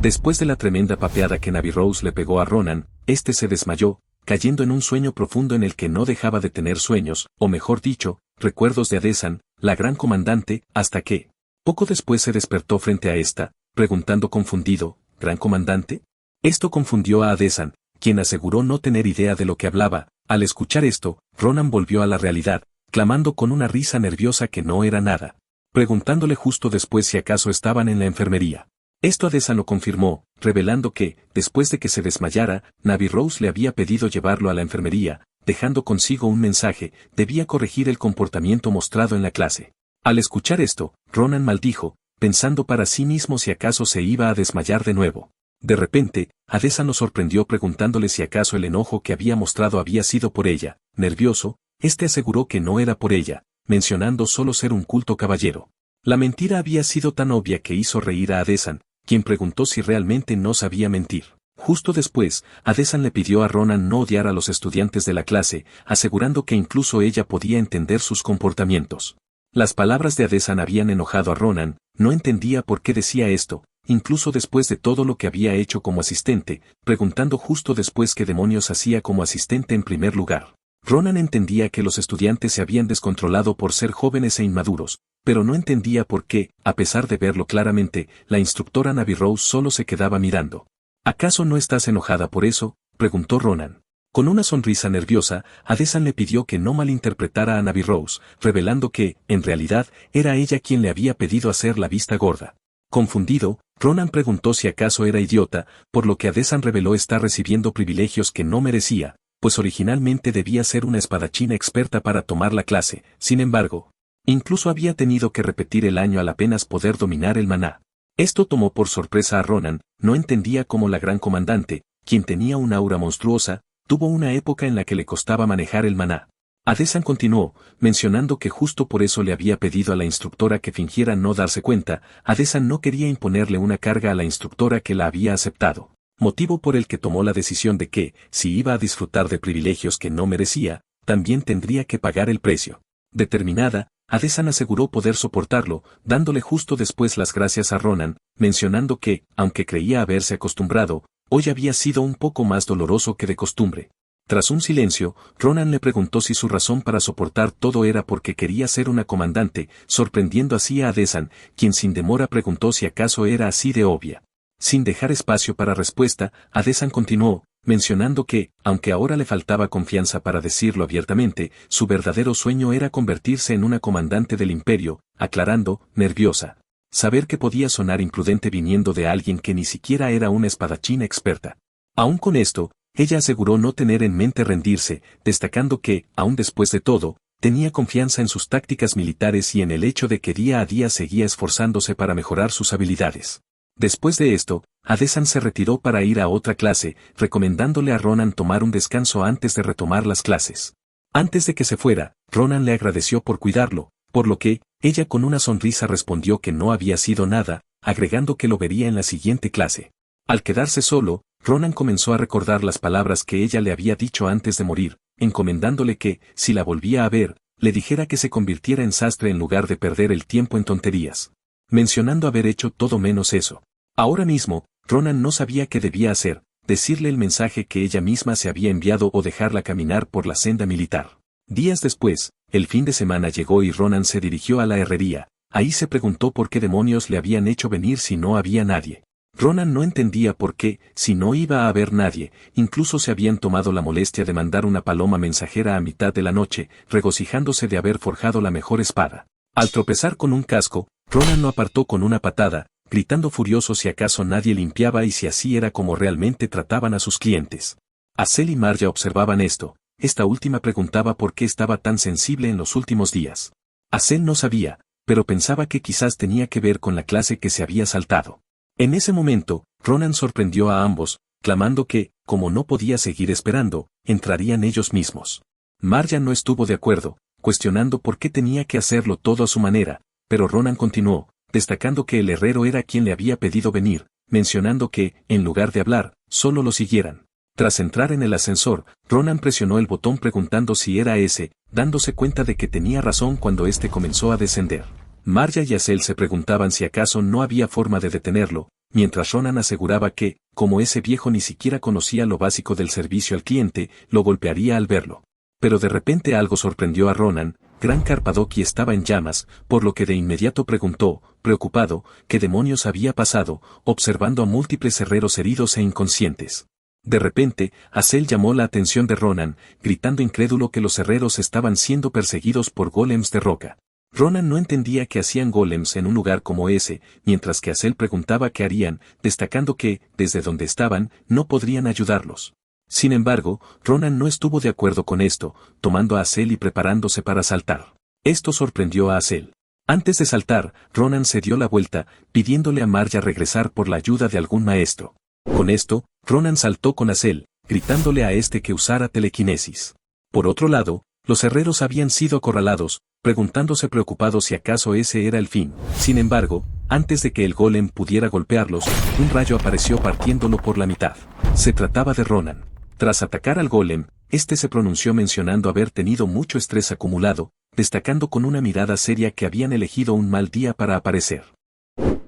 Después de la tremenda papeada que Navy Rose le pegó a Ronan, este se desmayó, cayendo en un sueño profundo en el que no dejaba de tener sueños, o mejor dicho, recuerdos de Adesan, la gran comandante, hasta que, poco después se despertó frente a esta, preguntando confundido, ¿Gran comandante? Esto confundió a Adesan, quien aseguró no tener idea de lo que hablaba. Al escuchar esto, Ronan volvió a la realidad, clamando con una risa nerviosa que no era nada, preguntándole justo después si acaso estaban en la enfermería. Esto Adesan lo confirmó, revelando que, después de que se desmayara, Navy Rose le había pedido llevarlo a la enfermería, dejando consigo un mensaje: debía corregir el comportamiento mostrado en la clase. Al escuchar esto, Ronan maldijo, pensando para sí mismo si acaso se iba a desmayar de nuevo. De repente, Adesan lo sorprendió preguntándole si acaso el enojo que había mostrado había sido por ella. Nervioso, este aseguró que no era por ella, mencionando solo ser un culto caballero. La mentira había sido tan obvia que hizo reír a Adesan, quien preguntó si realmente no sabía mentir. Justo después, Adesan le pidió a Ronan no odiar a los estudiantes de la clase, asegurando que incluso ella podía entender sus comportamientos. Las palabras de Adesan habían enojado a Ronan, no entendía por qué decía esto, incluso después de todo lo que había hecho como asistente, preguntando justo después qué demonios hacía como asistente en primer lugar. Ronan entendía que los estudiantes se habían descontrolado por ser jóvenes e inmaduros, pero no entendía por qué, a pesar de verlo claramente, la instructora Navy Rose solo se quedaba mirando. ¿Acaso no estás enojada por eso?, preguntó Ronan. Con una sonrisa nerviosa, Adesan le pidió que no malinterpretara a Navy Rose, revelando que, en realidad, era ella quien le había pedido hacer la vista gorda. Confundido, Ronan preguntó si acaso era idiota, por lo que Adesan reveló estar recibiendo privilegios que no merecía, pues originalmente debía ser una espadachina experta para tomar la clase. Sin embargo, incluso había tenido que repetir el año al apenas poder dominar el maná. Esto tomó por sorpresa a Ronan, no entendía cómo la gran comandante, quien tenía un aura monstruosa, tuvo una época en la que le costaba manejar el maná. Adesan continuó, mencionando que justo por eso le había pedido a la instructora que fingiera no darse cuenta. Adesan no quería imponerle una carga a la instructora que la había aceptado, motivo por el que tomó la decisión de que, si iba a disfrutar de privilegios que no merecía, también tendría que pagar el precio. Determinada, Adesan aseguró poder soportarlo, dándole justo después las gracias a Ronan, mencionando que, aunque creía haberse acostumbrado, hoy había sido un poco más doloroso que de costumbre. Tras un silencio, Ronan le preguntó si su razón para soportar todo era porque quería ser una comandante, sorprendiendo así a Adesan, quien sin demora preguntó si acaso era así de obvia. Sin dejar espacio para respuesta, Adesan continuó, mencionando que, aunque ahora le faltaba confianza para decirlo abiertamente, su verdadero sueño era convertirse en una comandante del imperio, aclarando, nerviosa. Saber que podía sonar imprudente viniendo de alguien que ni siquiera era una espadachina experta. Aún con esto, ella aseguró no tener en mente rendirse, destacando que, aún después de todo, tenía confianza en sus tácticas militares y en el hecho de que día a día seguía esforzándose para mejorar sus habilidades. Después de esto, Adesan se retiró para ir a otra clase, recomendándole a Ronan tomar un descanso antes de retomar las clases. Antes de que se fuera, Ronan le agradeció por cuidarlo, por lo que, ella con una sonrisa respondió que no había sido nada, agregando que lo vería en la siguiente clase. Al quedarse solo, Ronan comenzó a recordar las palabras que ella le había dicho antes de morir, encomendándole que, si la volvía a ver, le dijera que se convirtiera en sastre en lugar de perder el tiempo en tonterías. Mencionando haber hecho todo menos eso. Ahora mismo, Ronan no sabía qué debía hacer, decirle el mensaje que ella misma se había enviado o dejarla caminar por la senda militar. Días después, el fin de semana llegó y Ronan se dirigió a la herrería. Ahí se preguntó por qué demonios le habían hecho venir si no había nadie. Ronan no entendía por qué, si no iba a haber nadie, incluso se habían tomado la molestia de mandar una paloma mensajera a mitad de la noche, regocijándose de haber forjado la mejor espada. Al tropezar con un casco, Ronan lo apartó con una patada, gritando furioso si acaso nadie limpiaba y si así era como realmente trataban a sus clientes. Azel y Marja observaban esto. Esta última preguntaba por qué estaba tan sensible en los últimos días. Azel no sabía, pero pensaba que quizás tenía que ver con la clase que se había saltado. En ese momento, Ronan sorprendió a ambos, clamando que, como no podía seguir esperando, entrarían ellos mismos. Marja no estuvo de acuerdo, cuestionando por qué tenía que hacerlo todo a su manera, pero Ronan continuó, destacando que el herrero era quien le había pedido venir, mencionando que, en lugar de hablar, solo lo siguieran. Tras entrar en el ascensor, Ronan presionó el botón preguntando si era ese, dándose cuenta de que tenía razón cuando éste comenzó a descender. Marja y Azel se preguntaban si acaso no había forma de detenerlo, mientras Ronan aseguraba que, como ese viejo ni siquiera conocía lo básico del servicio al cliente, lo golpearía al verlo. Pero de repente algo sorprendió a Ronan. Gran Carpadoki estaba en llamas, por lo que de inmediato preguntó, preocupado, qué demonios había pasado, observando a múltiples herreros heridos e inconscientes. De repente, Azel llamó la atención de Ronan, gritando incrédulo que los herreros estaban siendo perseguidos por golems de roca. Ronan no entendía qué hacían golems en un lugar como ese, mientras que Azel preguntaba qué harían, destacando que, desde donde estaban, no podrían ayudarlos. Sin embargo, Ronan no estuvo de acuerdo con esto, tomando a Azel y preparándose para saltar. Esto sorprendió a Azel. Antes de saltar, Ronan se dio la vuelta, pidiéndole a Marja regresar por la ayuda de algún maestro. Con esto, Ronan saltó con Azel, gritándole a este que usara telequinesis. Por otro lado, los herreros habían sido acorralados, preguntándose preocupados si acaso ese era el fin. Sin embargo, antes de que el golem pudiera golpearlos, un rayo apareció partiéndolo por la mitad. Se trataba de Ronan. Tras atacar al golem, este se pronunció mencionando haber tenido mucho estrés acumulado, destacando con una mirada seria que habían elegido un mal día para aparecer.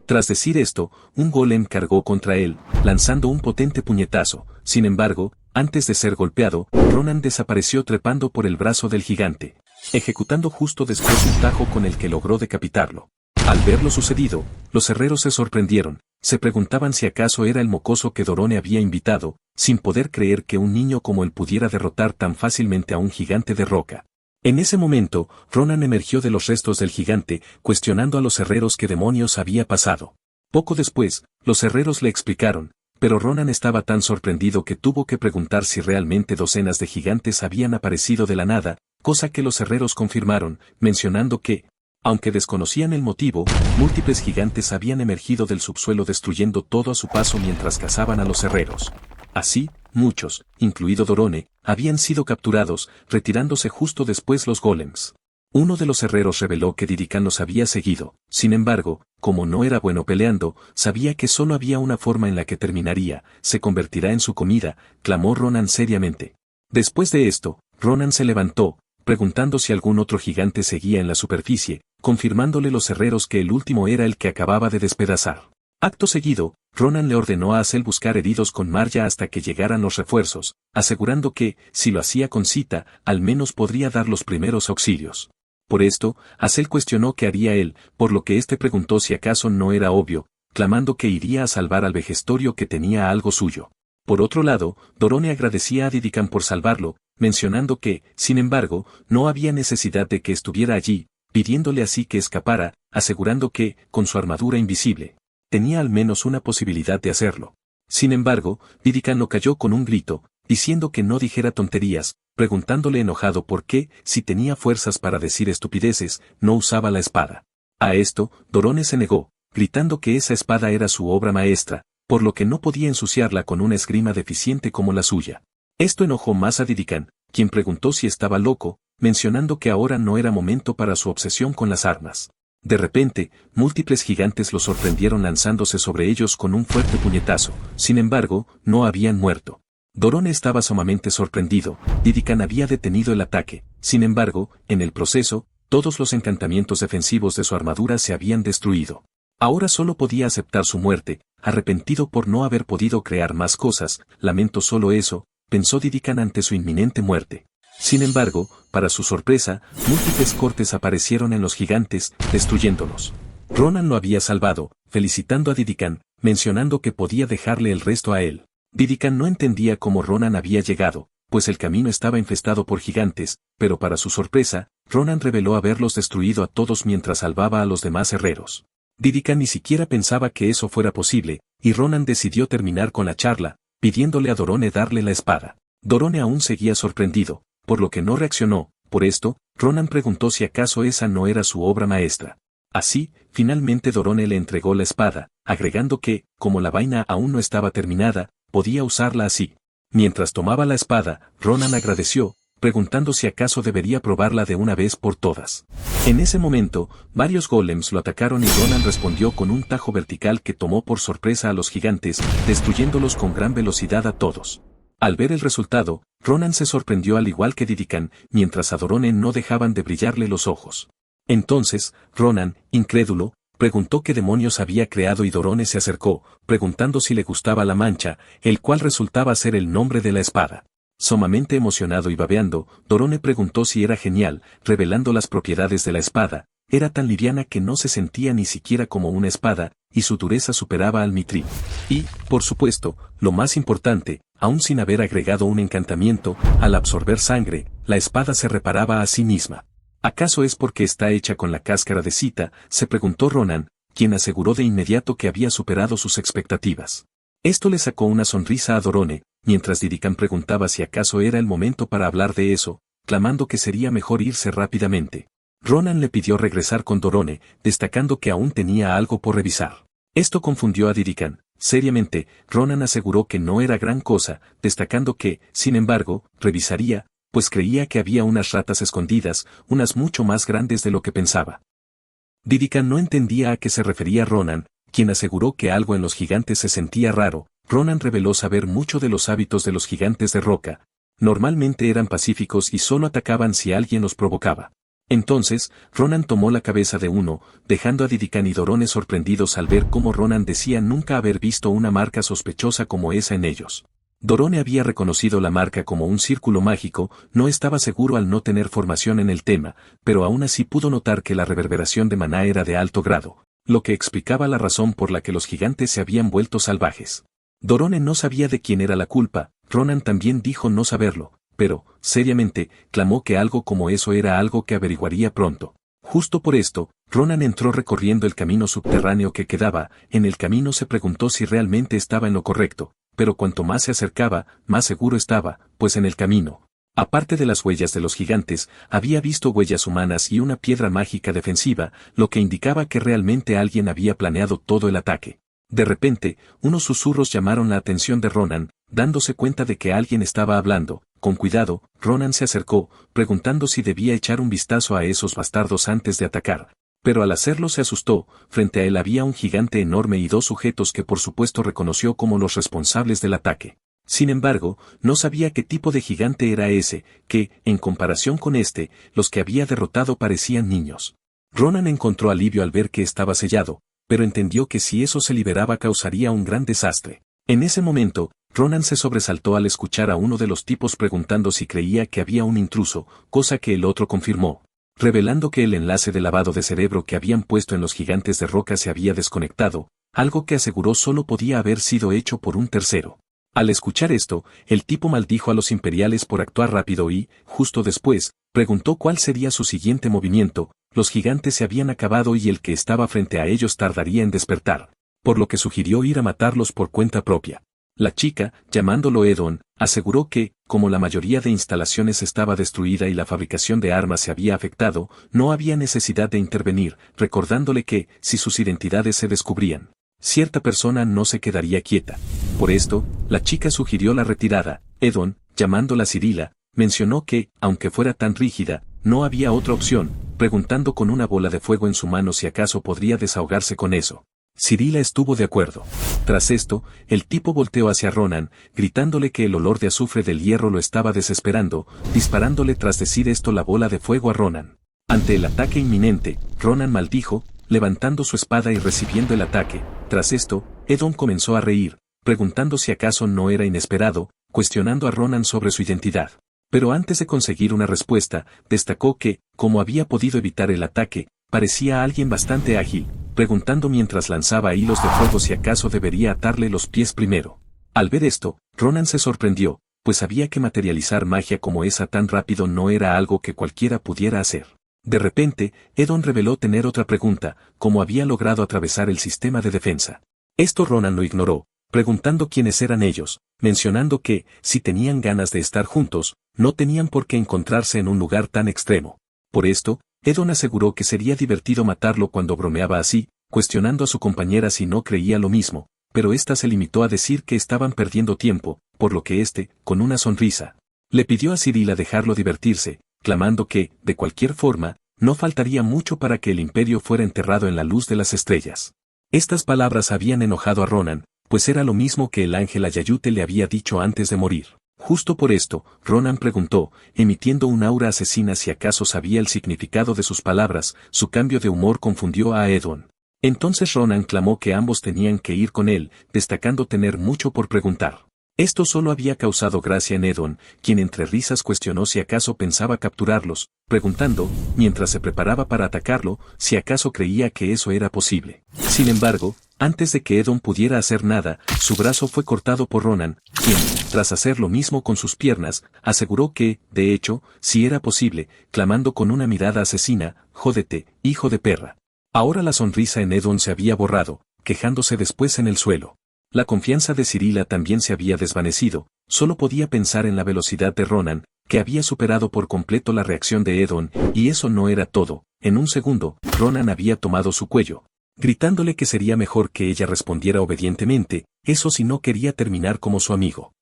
Tras decir esto, un golem cargó contra él, lanzando un potente puñetazo. Sin embargo, antes de ser golpeado, Ronan desapareció trepando por el brazo del gigante, ejecutando justo después un tajo con el que logró decapitarlo. Al ver lo sucedido, los herreros se sorprendieron, se preguntaban si acaso era el mocoso que Dorone había invitado, sin poder creer que un niño como él pudiera derrotar tan fácilmente a un gigante de roca. En ese momento, Ronan emergió de los restos del gigante, cuestionando a los herreros qué demonios había pasado. Poco después, los herreros le explicaron, pero Ronan estaba tan sorprendido que tuvo que preguntar si realmente docenas de gigantes habían aparecido de la nada, cosa que los herreros confirmaron, mencionando que, aunque desconocían el motivo, múltiples gigantes habían emergido del subsuelo destruyendo todo a su paso mientras cazaban a los herreros. Así, muchos, incluido Dorone, habían sido capturados, retirándose justo después los golems. Uno de los herreros reveló que Didicán los había seguido, sin embargo, como no era bueno peleando, sabía que solo había una forma en la que terminaría, se convertirá en su comida, clamó Ronan seriamente. Después de esto, Ronan se levantó, preguntando si algún otro gigante seguía en la superficie, confirmándole los herreros que el último era el que acababa de despedazar. Acto seguido, Ronan le ordenó a Azel buscar heridos con Marja hasta que llegaran los refuerzos, asegurando que, si lo hacía con Sita, al menos podría dar los primeros auxilios. Por esto, Azel cuestionó qué haría él, por lo que éste preguntó si acaso no era obvio, clamando que iría a salvar al vejestorio que tenía algo suyo. Por otro lado, Dorone agradecía a Didicán por salvarlo, mencionando que, sin embargo, no había necesidad de que estuviera allí, pidiéndole así que escapara, asegurando que, con su armadura invisible, tenía al menos una posibilidad de hacerlo. Sin embargo, Didicán lo calló con un grito, diciendo que no dijera tonterías, preguntándole enojado por qué, si tenía fuerzas para decir estupideces, no usaba la espada. A esto, Dorone se negó, gritando que esa espada era su obra maestra, por lo que no podía ensuciarla con una esgrima deficiente como la suya. Esto enojó más a Didicán, quien preguntó si estaba loco, mencionando que ahora no era momento para su obsesión con las armas. De repente, múltiples gigantes lo sorprendieron lanzándose sobre ellos con un fuerte puñetazo, sin embargo, no habían muerto. Dorone estaba sumamente sorprendido, Didicán había detenido el ataque, sin embargo, en el proceso, todos los encantamientos defensivos de su armadura se habían destruido. Ahora solo podía aceptar su muerte, arrepentido por no haber podido crear más cosas, lamento solo eso, pensó Didicán ante su inminente muerte. Sin embargo, para su sorpresa, múltiples cortes aparecieron en los gigantes, destruyéndolos. Ronan lo había salvado, felicitando a Didicán, mencionando que podía dejarle el resto a él. Didicán no entendía cómo Ronan había llegado, pues el camino estaba infestado por gigantes, pero para su sorpresa, Ronan reveló haberlos destruido a todos mientras salvaba a los demás herreros. Didicán ni siquiera pensaba que eso fuera posible, y Ronan decidió terminar con la charla, pidiéndole a Dorone darle la espada. Dorone aún seguía sorprendido, por lo que no reaccionó. Por esto, Ronan preguntó si acaso esa no era su obra maestra. Así, finalmente Dorone le entregó la espada, agregando que, como la vaina aún no estaba terminada, podía usarla así. Mientras tomaba la espada, Ronan agradeció, preguntando si acaso debería probarla de una vez por todas. En ese momento, varios golems lo atacaron y Ronan respondió con un tajo vertical que tomó por sorpresa a los gigantes, destruyéndolos con gran velocidad a todos. Al ver el resultado, Ronan se sorprendió al igual que Didicán, mientras a Dorone no dejaban de brillarle los ojos. Entonces, Ronan, incrédulo, preguntó qué demonios había creado y Dorone se acercó, preguntando si le gustaba la mancha, el cual resultaba ser el nombre de la espada. Sumamente emocionado y babeando, Dorone preguntó si era genial, revelando las propiedades de la espada. Era tan liviana que no se sentía ni siquiera como una espada, y su dureza superaba al mithril. Y, por supuesto, lo más importante, aún sin haber agregado un encantamiento, al absorber sangre, la espada se reparaba a sí misma. ¿Acaso es porque está hecha con la cáscara de Sita?, se preguntó Ronan, quien aseguró de inmediato que había superado sus expectativas. Esto le sacó una sonrisa a Dorone, mientras Dirican preguntaba si acaso era el momento para hablar de eso, clamando que sería mejor irse rápidamente. Ronan le pidió regresar con Dorone, destacando que aún tenía algo por revisar. Esto confundió a Dirican. Seriamente, Ronan aseguró que no era gran cosa, destacando que, sin embargo, revisaría, pues creía que había unas ratas escondidas, unas mucho más grandes de lo que pensaba. Dirican no entendía a qué se refería Ronan, quien aseguró que algo en los gigantes se sentía raro. Ronan reveló saber mucho de los hábitos de los gigantes de roca. Normalmente eran pacíficos y solo atacaban si alguien los provocaba. Entonces, Ronan tomó la cabeza de uno, dejando a Dirican y Dorone sorprendidos al ver cómo Ronan decía nunca haber visto una marca sospechosa como esa en ellos. Dorone había reconocido la marca como un círculo mágico, no estaba seguro al no tener formación en el tema, pero aún así pudo notar que la reverberación de maná era de alto grado, lo que explicaba la razón por la que los gigantes se habían vuelto salvajes. Dorone no sabía de quién era la culpa, Ronan también dijo no saberlo, pero, seriamente, clamó que algo como eso era algo que averiguaría pronto. Justo por esto, Ronan entró recorriendo el camino subterráneo que quedaba. En el camino se preguntó si realmente estaba en lo correcto, pero cuanto más se acercaba, más seguro estaba, pues en el camino, aparte de las huellas de los gigantes, había visto huellas humanas y una piedra mágica defensiva, lo que indicaba que realmente alguien había planeado todo el ataque. De repente, unos susurros llamaron la atención de Ronan, dándose cuenta de que alguien estaba hablando. Con cuidado, Ronan se acercó, preguntando si debía echar un vistazo a esos bastardos antes de atacar. Pero al hacerlo se asustó. Frente a él había un gigante enorme y dos sujetos que por supuesto reconoció como los responsables del ataque. Sin embargo, no sabía qué tipo de gigante era ese, que, en comparación con este, los que había derrotado parecían niños. Ronan encontró alivio al ver que estaba sellado, pero entendió que si eso se liberaba causaría un gran desastre. En ese momento, Ronan se sobresaltó al escuchar a uno de los tipos preguntando si creía que había un intruso, cosa que el otro confirmó, revelando que el enlace de lavado de cerebro que habían puesto en los gigantes de roca se había desconectado, algo que aseguró solo podía haber sido hecho por un tercero. Al escuchar esto, el tipo maldijo a los imperiales por actuar rápido y, justo después, preguntó cuál sería su siguiente movimiento. Los gigantes se habían acabado y el que estaba frente a ellos tardaría en despertar, por lo que sugirió ir a matarlos por cuenta propia. La chica, llamándolo Edon, aseguró que, como la mayoría de instalaciones estaba destruida y la fabricación de armas se había afectado, no había necesidad de intervenir, recordándole que, si sus identidades se descubrían, cierta persona no se quedaría quieta. Por esto, la chica sugirió la retirada. Edon, llamándola Cirila, mencionó que, aunque fuera tan rígida, no había otra opción, preguntando con una bola de fuego en su mano si acaso podría desahogarse con eso. Cirila estuvo de acuerdo. Tras esto, el tipo volteó hacia Ronan, gritándole que el olor de azufre del hierro lo estaba desesperando, disparándole tras decir esto la bola de fuego a Ronan. Ante el ataque inminente, Ronan maldijo, levantando su espada y recibiendo el ataque. Tras esto, Edon comenzó a reír, preguntando si acaso no era inesperado, cuestionando a Ronan sobre su identidad. Pero antes de conseguir una respuesta, destacó que, como había podido evitar el ataque, parecía alguien bastante ágil, preguntando mientras lanzaba hilos de fuego si acaso debería atarle los pies primero. Al ver esto, Ronan se sorprendió, pues sabía que materializar magia como esa tan rápido no era algo que cualquiera pudiera hacer. De repente, Edon reveló tener otra pregunta, cómo había logrado atravesar el sistema de defensa. Esto Ronan lo ignoró, preguntando quiénes eran ellos, mencionando que, si tenían ganas de estar juntos, no tenían por qué encontrarse en un lugar tan extremo. Por esto, Edon aseguró que sería divertido matarlo cuando bromeaba así, cuestionando a su compañera si no creía lo mismo, pero ésta se limitó a decir que estaban perdiendo tiempo, por lo que éste, con una sonrisa, le pidió a Cirila dejarlo divertirse, clamando que, de cualquier forma, no faltaría mucho para que el imperio fuera enterrado en la luz de las estrellas. Estas palabras habían enojado a Ronan, pues era lo mismo que el ángel Ayayute le había dicho antes de morir. Justo por esto, Ronan preguntó, emitiendo un aura asesina si acaso sabía el significado de sus palabras. Su cambio de humor confundió a Edon. Entonces Ronan clamó que ambos tenían que ir con él, destacando tener mucho por preguntar. Esto solo había causado gracia en Edon, quien entre risas cuestionó si acaso pensaba capturarlos, preguntando, mientras se preparaba para atacarlo, si acaso creía que eso era posible. Sin embargo, antes de que Edon pudiera hacer nada, su brazo fue cortado por Ronan, quien, tras hacer lo mismo con sus piernas, aseguró que, de hecho, sí era posible, clamando con una mirada asesina, «Jódete, hijo de perra». Ahora la sonrisa en Edon se había borrado, quejándose después en el suelo. La confianza de Cirila también se había desvanecido, solo podía pensar en la velocidad de Ronan, que había superado por completo la reacción de Edon, y eso no era todo. En un segundo, Ronan había tomado su cuello, gritándole que sería mejor que ella respondiera obedientemente, eso si no quería terminar como su amigo.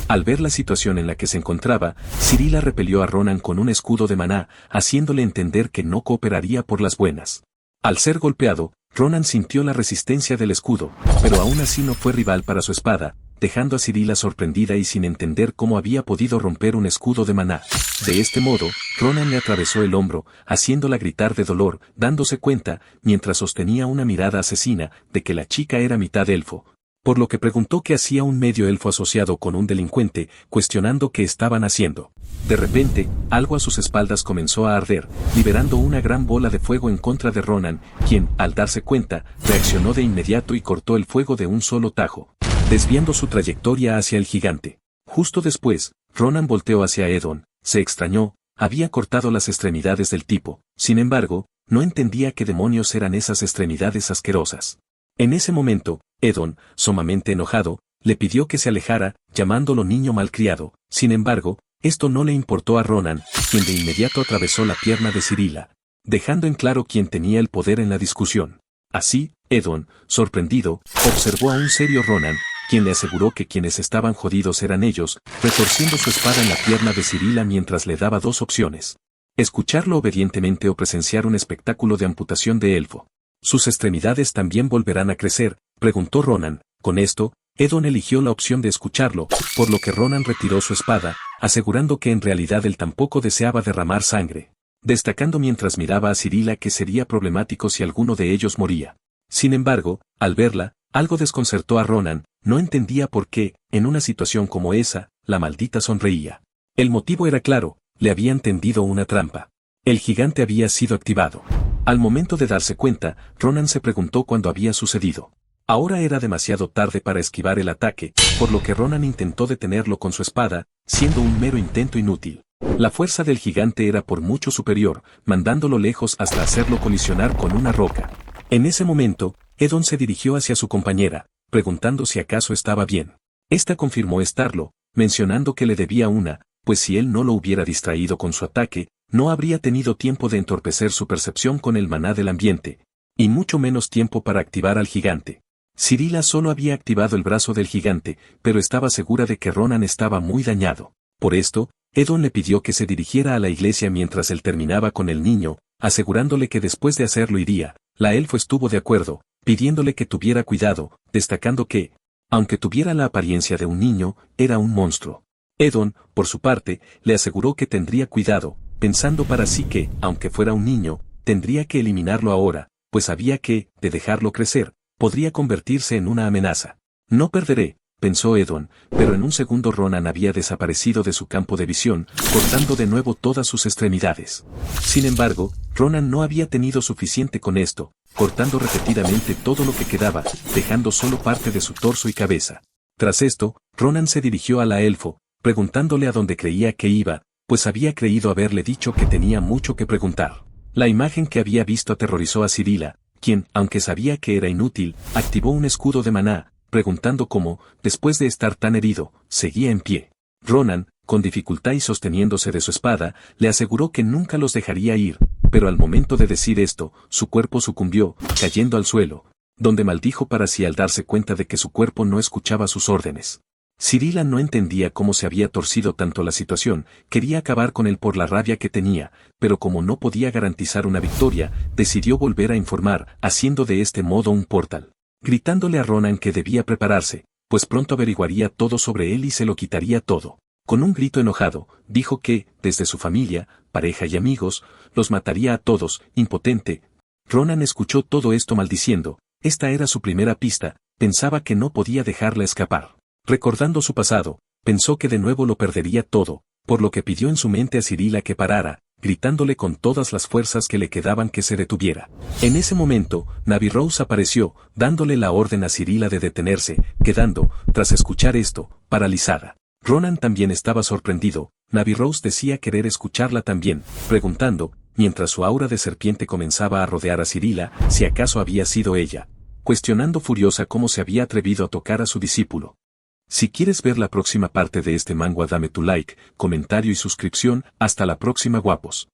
Al ver la situación en la que se encontraba, Cirila repelió a Ronan con un escudo de maná, haciéndole entender que no cooperaría por las buenas. Al ser golpeado, Ronan sintió la resistencia del escudo, pero aún así no fue rival para su espada, dejando a Cirila sorprendida y sin entender cómo había podido romper un escudo de maná. De este modo, Ronan le atravesó el hombro, haciéndola gritar de dolor, dándose cuenta, mientras sostenía una mirada asesina, de que la chica era mitad elfo. Por lo que preguntó qué hacía un medio elfo asociado con un delincuente, cuestionando qué estaban haciendo. De repente, algo a sus espaldas comenzó a arder, liberando una gran bola de fuego en contra de Ronan, quien, al darse cuenta, reaccionó de inmediato y cortó el fuego de un solo tajo, desviando su trayectoria hacia el gigante. Justo después, Ronan volteó hacia Edon, se extrañó, había cortado las extremidades del tipo, sin embargo, no entendía qué demonios eran esas extremidades asquerosas. En ese momento, Edon, sumamente enojado, le pidió que se alejara, llamándolo niño malcriado. Sin embargo, esto no le importó a Ronan, quien de inmediato atravesó la pierna de Cirila, dejando en claro quién tenía el poder en la discusión. Así, Edon, sorprendido, observó a un serio Ronan, quien le aseguró que quienes estaban jodidos eran ellos, retorciendo su espada en la pierna de Cirila mientras le daba dos opciones: escucharlo obedientemente o presenciar un espectáculo de amputación de elfo. ¿Sus extremidades también volverán a crecer?, preguntó Ronan. Con esto, Edon eligió la opción de escucharlo, por lo que Ronan retiró su espada, asegurando que en realidad él tampoco deseaba derramar sangre, destacando mientras miraba a Cirila que sería problemático si alguno de ellos moría. Sin embargo, al verla, algo desconcertó a Ronan, no entendía por qué, en una situación como esa, la maldita sonreía. El motivo era claro, le habían tendido una trampa. El gigante había sido activado. Al momento de darse cuenta, Ronan se preguntó cuándo había sucedido. Ahora era demasiado tarde para esquivar el ataque, por lo que Ronan intentó detenerlo con su espada, siendo un mero intento inútil. La fuerza del gigante era por mucho superior, mandándolo lejos hasta hacerlo colisionar con una roca. En ese momento, Edon se dirigió hacia su compañera, preguntando si acaso estaba bien. Esta confirmó estarlo, mencionando que le debía una, pues si él no lo hubiera distraído con su ataque, no habría tenido tiempo de entorpecer su percepción con el maná del ambiente, y mucho menos tiempo para activar al gigante. Cirila solo había activado el brazo del gigante, pero estaba segura de que Ronan estaba muy dañado. Por esto, Edon le pidió que se dirigiera a la iglesia mientras él terminaba con el niño, asegurándole que después de hacerlo iría. La elfo estuvo de acuerdo, pidiéndole que tuviera cuidado, destacando que, aunque tuviera la apariencia de un niño, era un monstruo. Edon, por su parte, le aseguró que tendría cuidado, pensando para sí que, aunque fuera un niño, tendría que eliminarlo ahora, pues sabía que, de dejarlo crecer, podría convertirse en una amenaza. No perderé, pensó Edon, pero en un segundo Ronan había desaparecido de su campo de visión, cortando de nuevo todas sus extremidades. Sin embargo, Ronan no había tenido suficiente con esto, cortando repetidamente todo lo que quedaba, dejando solo parte de su torso y cabeza. Tras esto, Ronan se dirigió a la elfo, preguntándole a dónde creía que iba, pues había creído haberle dicho que tenía mucho que preguntar. La imagen que había visto aterrorizó a Cirila, quien, aunque sabía que era inútil, activó un escudo de maná, preguntando cómo, después de estar tan herido, seguía en pie. Ronan, con dificultad y sosteniéndose de su espada, le aseguró que nunca los dejaría ir, pero al momento de decir esto, su cuerpo sucumbió, cayendo al suelo, donde maldijo para sí al darse cuenta de que su cuerpo no escuchaba sus órdenes. Cirila no entendía cómo se había torcido tanto la situación, quería acabar con él por la rabia que tenía, pero como no podía garantizar una victoria, decidió volver a informar, haciendo de este modo un portal, gritándole a Ronan que debía prepararse, pues pronto averiguaría todo sobre él y se lo quitaría todo. Con un grito enojado, dijo que, desde su familia, pareja y amigos, los mataría a todos. Impotente, Ronan escuchó todo esto maldiciendo. Esta era su primera pista, pensaba que no podía dejarla escapar. Recordando su pasado, pensó que de nuevo lo perdería todo, por lo que pidió en su mente a Cirila que parara, gritándole con todas las fuerzas que le quedaban que se detuviera. En ese momento, Navy Rose apareció, dándole la orden a Cirila de detenerse, quedando, tras escuchar esto, paralizada. Ronan también estaba sorprendido. Navy Rose decía querer escucharla también, preguntando, mientras su aura de serpiente comenzaba a rodear a Cirila, si acaso había sido ella, cuestionando furiosa cómo se había atrevido a tocar a su discípulo. Si quieres ver la próxima parte de este manga, dame tu like, comentario y suscripción. Hasta la próxima, guapos.